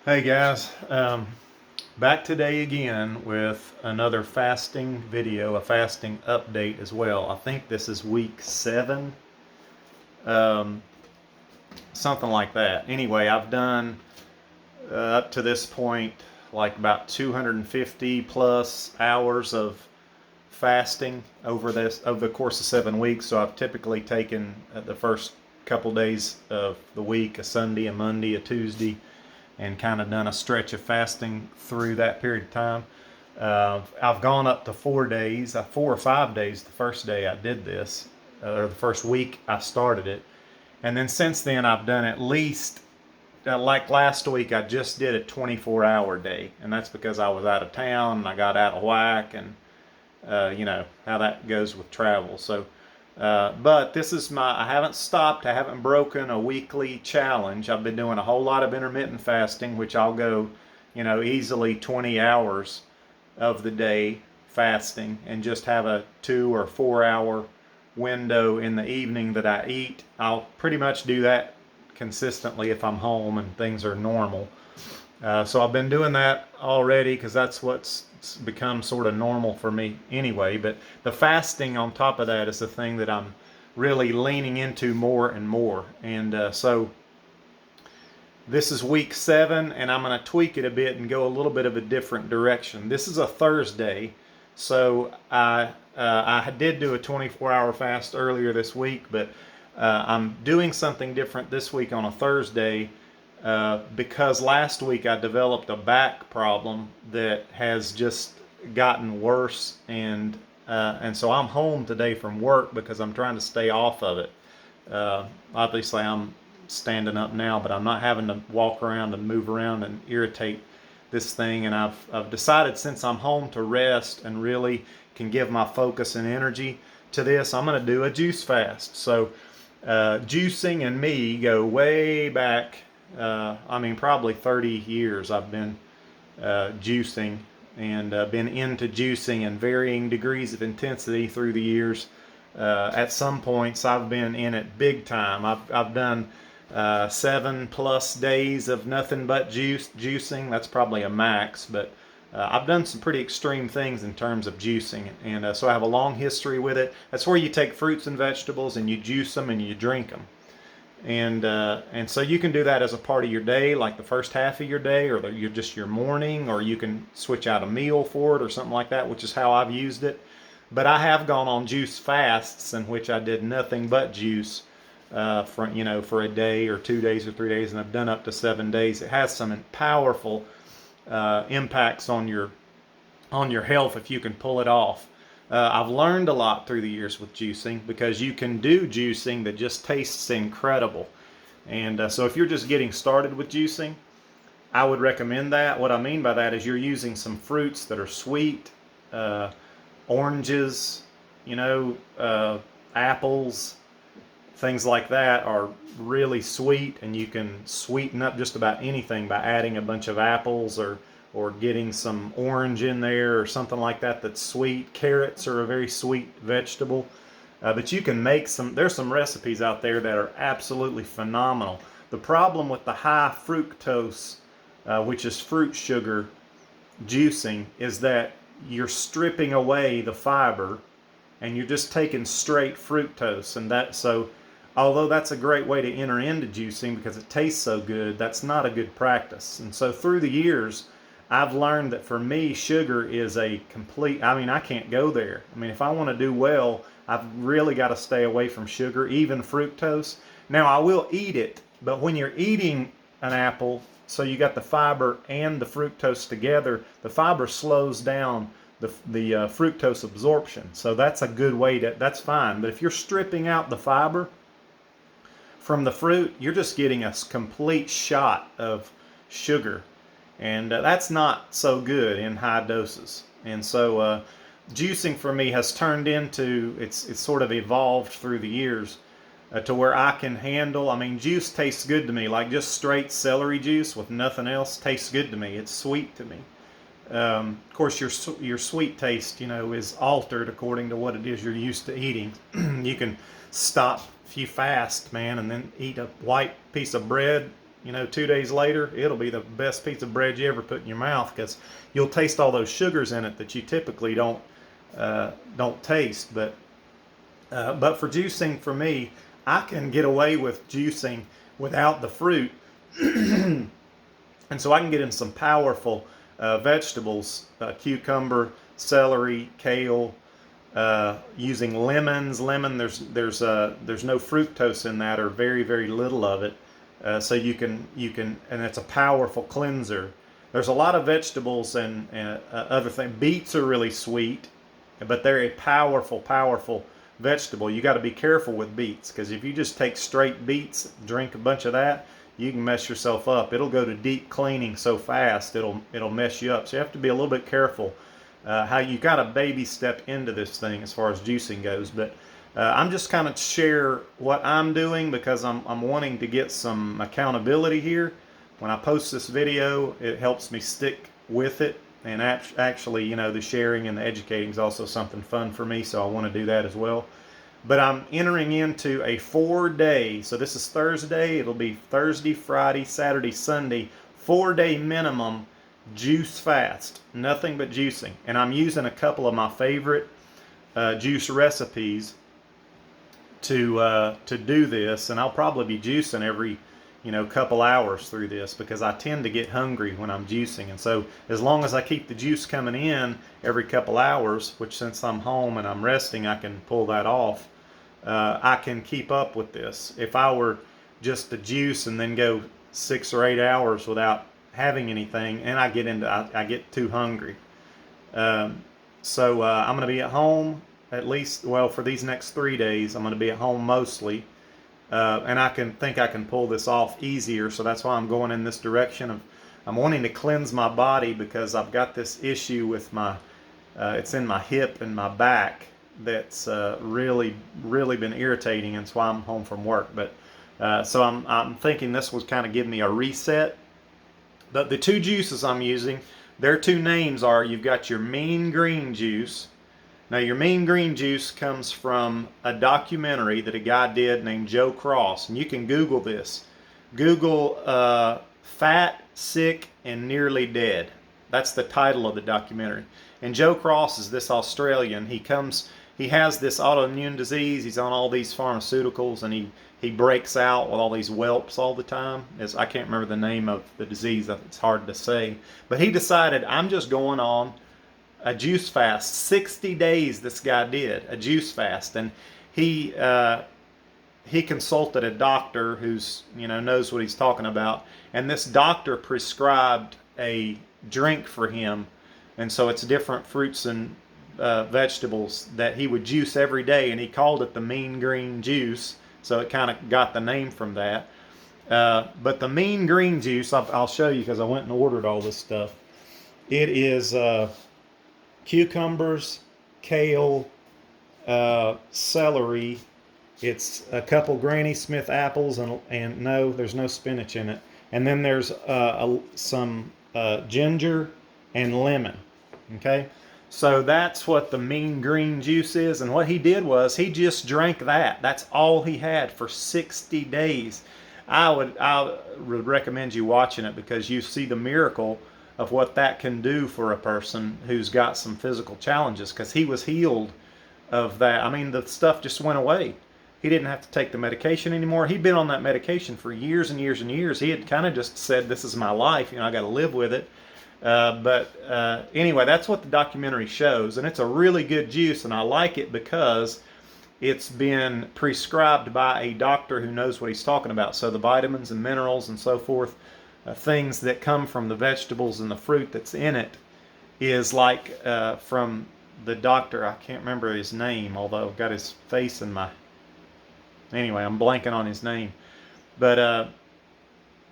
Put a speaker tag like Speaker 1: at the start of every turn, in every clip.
Speaker 1: Hey guys, back today again with another fasting video, a fasting update as well. I think this is week 7, um, something like that. Anyway, I've done up to this point like about 250 plus hours of fasting over the course of 7 weeks. So I've typically taken the first couple days of the week, a Sunday, a Monday, a Tuesday, and kind of done a stretch of fasting through that period of time. I've gone up to 4 days, 4 or 5 days the first day I did this, or the first week I started it. And then since then, I've done at least, like last week, I just did a 24-hour day. And that's because I was out of town and I got out of whack, and you know how that goes with travel. So but this is I haven't stopped. I haven't broken a weekly challenge. I've been doing a whole lot of intermittent fasting, which I'll go, easily 20 hours of the day fasting and just have a 2 or 4 hour window in the evening that I eat. I'll pretty much do that consistently if I'm home and things are normal. So I've been doing that already because that's what's become sort of normal for me anyway. But the fasting on top of that is the thing that I'm really leaning into more and more. And so this is week 7, and I'm going to tweak it a bit and go a little bit of a different direction. This is a Thursday, so I did do a 24-hour fast earlier this week, but I'm doing something different this week on a Thursday. Because last week I developed a back problem that has just gotten worse, and so I'm home today from work because I'm trying to stay off of it. Obviously, I'm standing up now, but I'm not having to walk around and move around and irritate this thing. And I've decided, since I'm home to rest and really can give my focus and energy to this, I'm going to do a juice fast. So juicing and me go way back. Probably 30 years I've been juicing, and been into juicing in varying degrees of intensity through the years. At some points, I've been in it big time. I've done 7+ days of nothing but juicing. That's probably a max, but I've done some pretty extreme things in terms of juicing, and so I have a long history with it. That's where you take fruits and vegetables and you juice them and you drink them. And so you can do that as a part of your day, like the first half of your day, or your morning, or you can switch out a meal for it or something like that, which is how I've used it. But I have gone on juice fasts in which I did nothing but juice for a day or 2 days or 3 days, and I've done up to 7 days. It has some powerful impacts on your health if you can pull it off. I've learned a lot through the years with juicing, because you can do juicing that just tastes incredible. And so if you're just getting started with juicing, I would recommend that. What I mean by that is you're using some fruits that are sweet, oranges, apples, things like that are really sweet, and you can sweeten up just about anything by adding a bunch of apples, or getting some orange in there or something like that that's sweet. Carrots are a very sweet vegetable. But you can make there's some recipes out there that are absolutely phenomenal. The problem with the high fructose, which is fruit sugar juicing, is that you're stripping away the fiber and you're just taking straight fructose. And so although that's a great way to enter into juicing because it tastes so good, that's not a good practice. And so through the years, I've learned that for me, sugar is a complete, I can't go there. If I want to do well, I've really got to stay away from sugar, even fructose. Now, I will eat it, but when you're eating an apple, so you got the fiber and the fructose together, the fiber slows down the fructose absorption. So that's a good way that's fine. But if you're stripping out the fiber from the fruit, you're just getting a complete shot of sugar. And that's not so good in high doses. And so juicing for me has turned into, it's sort of evolved through the years to where I can handle, juice tastes good to me. Like just straight celery juice with nothing else tastes good to me. It's sweet to me. Of course, your sweet taste, is altered according to what it is you're used to eating. You can stop if you fast, man, and then eat a white piece of bread 2 days later, it'll be the best piece of bread you ever put in your mouth, because you'll taste all those sugars in it that you typically don't taste. But for juicing, for me, I can get away with juicing without the fruit, and so I can get in some powerful vegetables: cucumber, celery, kale. Using lemons. There's no fructose in that, or very, very little of it. So you can, and it's a powerful cleanser. There's a lot of vegetables and other things. Beets are really sweet, but they're a powerful vegetable. You got to be careful with beets, because if you just take straight beets, drink a bunch of that, you can mess yourself up. It'll go to deep cleaning so fast, it'll mess you up. So you have to be a little bit careful how you got to baby step into this thing as far as juicing goes. But I'm just kind of share what I'm doing, because I'm wanting to get some accountability here. When I post this video, it helps me stick with it. And actually, the sharing and the educating is also something fun for me, so I want to do that as well. But I'm entering into a 4-day, so this is Thursday, it'll be Thursday, Friday, Saturday, Sunday, 4-day minimum juice fast. Nothing but juicing. And I'm using a couple of my favorite juice recipes to do this, and I'll probably be juicing every couple hours through this, because I tend to get hungry when I'm juicing. And so as long as I keep the juice coming in every couple hours, which since I'm home and I'm resting, I can pull that off, I can keep up with this. If I were just to juice and then go 6 or 8 hours without having anything, and I get too hungry. So I'm going to be at home at least, well, for these next 3 days. I'm going to be at home mostly. And I can pull this off easier, so that's why I'm going in this direction. I'm wanting to cleanse my body, because I've got this issue with it's in my hip and my back that's really been irritating, and that's why I'm home from work. But so I'm thinking this will kind of give me a reset. But the two juices I'm using, their two names are, you've got your Mean Green juice. Now, your Mean Green juice comes from a documentary that a guy did named Joe Cross. And you can Google this. Google Fat, Sick, and Nearly Dead. That's the title of the documentary. And Joe Cross is this Australian. He has this autoimmune disease. He's on all these pharmaceuticals, and he breaks out with all these whelps all the time. I can't remember the name of the disease. It's hard to say. But he decided, I'm just going on a juice fast. 60 days this guy did a juice fast, and he consulted a doctor who's knows what he's talking about, and this doctor prescribed a drink for him. And so it's different fruits and vegetables that he would juice every day, and he called it the Mean Green juice, so it kind of got the name from that. But the Mean Green juice, I'll show you, because I went and ordered all this stuff. It is cucumbers, kale, celery. It's a couple Granny Smith apples, and no, there's no spinach in it. And then there's some ginger and lemon. Okay, so that's what the Mean Green juice is. And what he did was he just drank that. That's all he had for 60 days. I would recommend you watching it, because you see the miracle of what that can do for a person who's got some physical challenges, because he was healed of that. I mean, the stuff just went away. He didn't have to take the medication anymore. He'd been on that medication for years and years and years. He had kind of just said, this is my life, I got to live with it. But anyway, that's what the documentary shows, and it's a really good juice, and I like it because it's been prescribed by a doctor who knows what he's talking about. So the vitamins and minerals and so forth, things that come from the vegetables and the fruit that's in it, is like from the doctor. I can't remember his name, although I've got his face in my... Anyway, I'm blanking on his name. But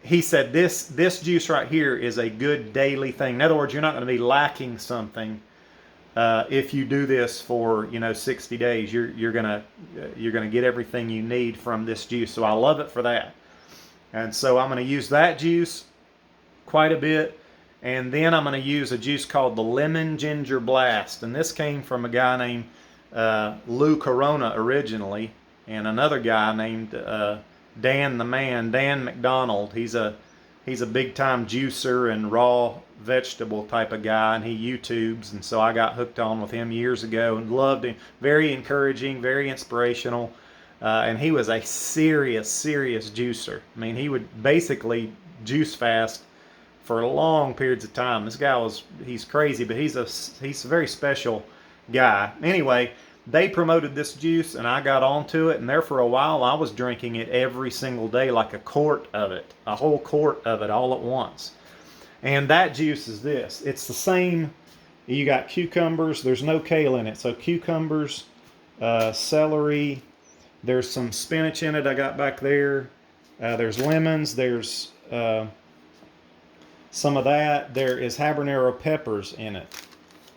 Speaker 1: he said this juice right here is a good daily thing. In other words, you're not going to be lacking something if you do this for 60 days. You're gonna get everything you need from this juice. So I love it for that. And so I'm going to use that juice quite a bit. And then I'm going to use a juice called the Lemon Ginger Blast. And this came from a guy named Lou Corona originally, and another guy named Dan the Man, Dan McDonald. He's a big time juicer and raw vegetable type of guy, and he YouTubes, and so I got hooked on with him years ago and loved him. Very encouraging, very inspirational, and he was a serious juicer. I mean, he would basically juice fast for long periods of time. This guy he's crazy, but he's a very special guy. Anyway, they promoted this juice and I got onto it, and there for a while I was drinking it every single day, like a quart of it, a whole quart of it all at once. And that juice is this. It's the same. You got cucumbers. There's no kale in it, so cucumbers, celery. There's some spinach in it I got back there. There's lemons. There's some of that. There is habanero peppers in it.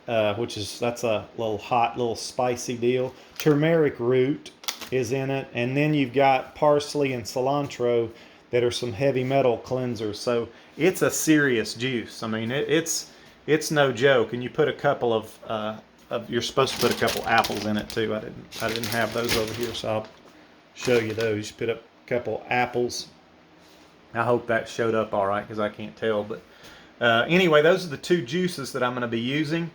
Speaker 1: That's a little hot, little spicy deal. Turmeric root is in it, and then you've got parsley and cilantro that are some heavy metal cleansers. So it's a serious juice. I mean, it's no joke. And you put a couple of you're supposed to put a couple apples in it too. I didn't have those over here, so I'll show you those. You put up a couple apples. I hope that showed up all right because I can't tell. But anyway, those are the two juices that I'm going to be using.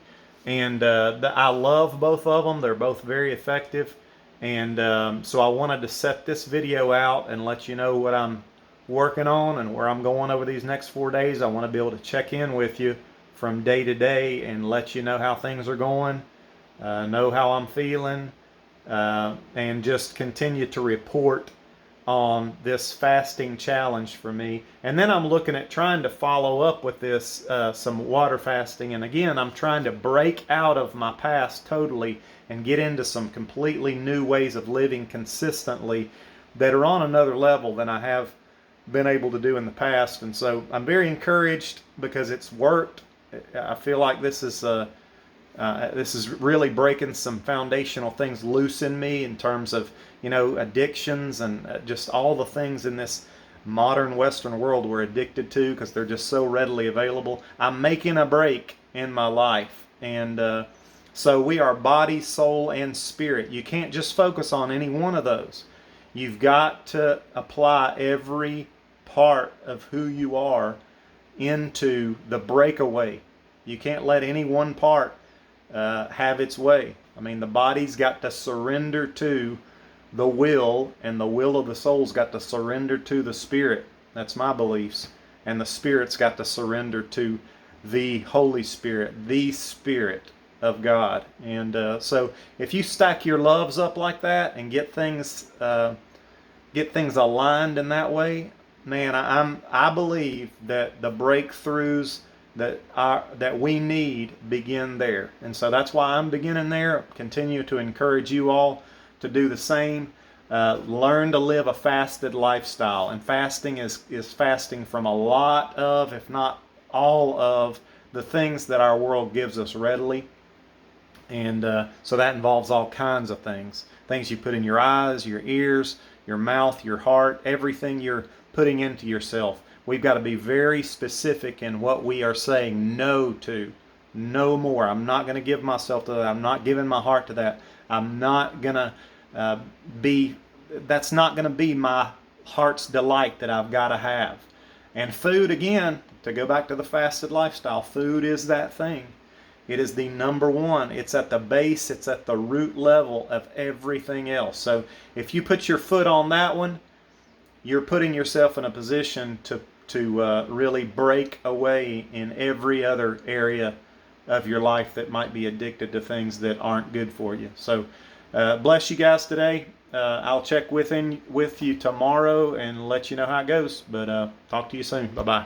Speaker 1: And I love both of them. They're both very effective. And so I wanted to set this video out and let you know what I'm working on and where I'm going over these next 4 days. I want to be able to check in with you from day to day and let you know how things are going, know how I'm feeling, and just continue to report on this fasting challenge for me. And then I'm looking at trying to follow up with this some water fasting, and again I'm trying to break out of my past totally and get into some completely new ways of living consistently that are on another level than I have been able to do in the past. And so I'm very encouraged because it's worked. I feel like this is really breaking some foundational things loose in me in terms of, addictions and just all the things in this modern Western world we're addicted to because they're just so readily available. I'm making a break in my life. And so we are body, soul, and spirit. You can't just focus on any one of those. You've got to apply every part of who you are into the breakaway. You can't let any one part have its way. I mean, the body's got to surrender to the will, and the will of the soul's got to surrender to the spirit. That's my beliefs. And the spirit's got to surrender to the Holy Spirit, the Spirit of God. And so if you stack your loves up like that and get things aligned in that way, man, I believe that the breakthroughs that we need begin there. And so that's why I'm beginning there. Continue to encourage you all to do the same. Learn to live a fasted lifestyle. And fasting is fasting from a lot of, if not all of, the things that our world gives us readily. And so that involves all kinds of things. Things you put in your eyes, your ears, your mouth, your heart, everything you're putting into yourself. We've got to be very specific in what we are saying no to. No more. I'm not going to give myself to that. I'm not giving my heart to that. I'm not going to that's not going to be my heart's delight that I've got to have. And food, again, to go back to the fasted lifestyle, food is that thing. It is the number one. It's at the base. It's at the root level of everything else. So if you put your foot on that one, you're putting yourself in a position to really break away in every other area of your life that might be addicted to things that aren't good for you. So bless you guys today. I'll check with you tomorrow and let you know how it goes. But talk to you soon. Bye-bye.